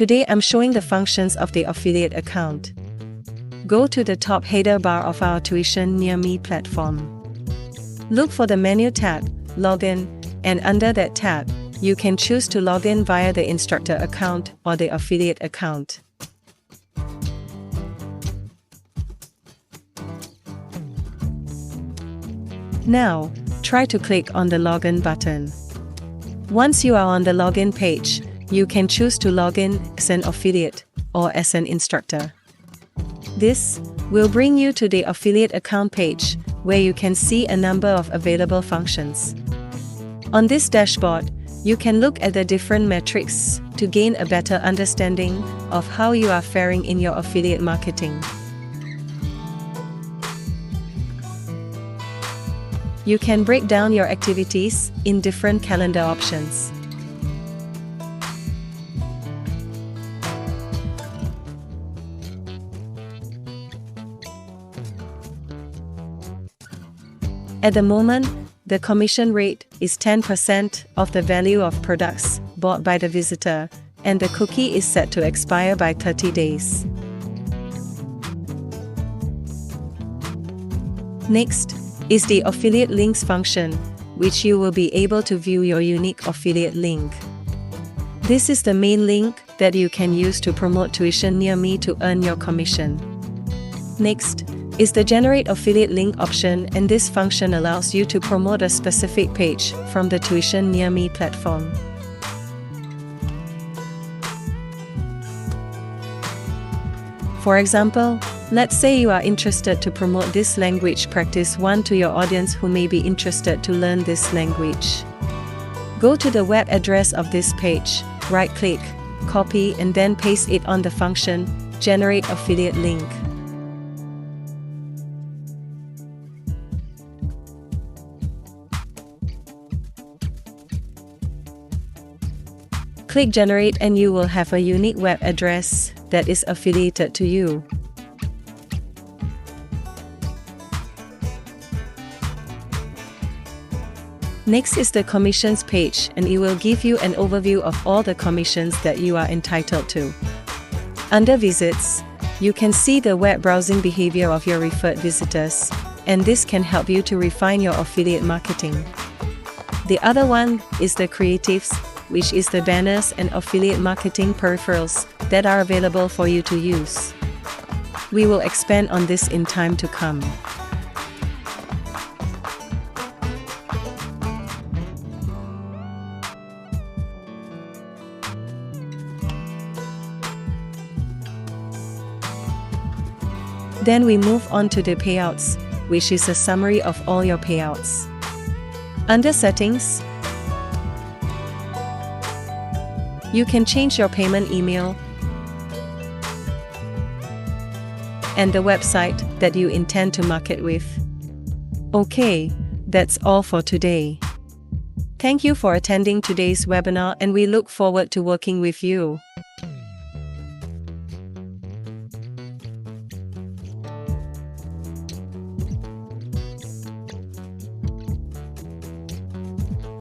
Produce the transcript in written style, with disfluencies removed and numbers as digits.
Today I'm showing the functions of the affiliate account. Go to the top header bar of our Tuition Near Me platform. Look for the menu tab, Login, and under that tab, you can choose to log in via the instructor account or the affiliate account. Now, try to click on the Login button. Once you are on the login page, you can choose to log in as an affiliate or as an instructor. This will bring you to the affiliate account page, where you can see a number of available functions. On this dashboard, you can look at the different metrics to gain a better understanding of how you are faring in your affiliate marketing. You can break down your activities in different calendar options. At the moment, the commission rate is 10% of the value of products bought by the visitor, and the cookie is set to expire by 30 days. Next is the affiliate links function, which you will be able to view your unique affiliate link. This is the main link that you can use to promote Tuition Near Me to earn your commission. Next is the Generate Affiliate Link option, and this function allows you to promote a specific page from the Tuition Near Me platform. For example, let's say you are interested to promote this language practice 1 to your audience who may be interested to learn this language. Go to the web address of this page, right-click, copy and then paste it on the function, Generate Affiliate Link. Click Generate and you will have a unique web address that is affiliated to you. Next is the commissions page, and it will give you an overview of all the commissions that you are entitled to. Under Visits, you can see the web browsing behavior of your referred visitors, and this can help you to refine your affiliate marketing. The other one is the Creatives, which is the banners and affiliate marketing peripherals that are available for you to use. We will expand on this in time to come. Then we move on to the payouts, which is a summary of all your payouts. Under Settings, you can change your payment email and the website that you intend to market with. Okay, that's all for today. Thank you for attending today's webinar, and we look forward to working with you.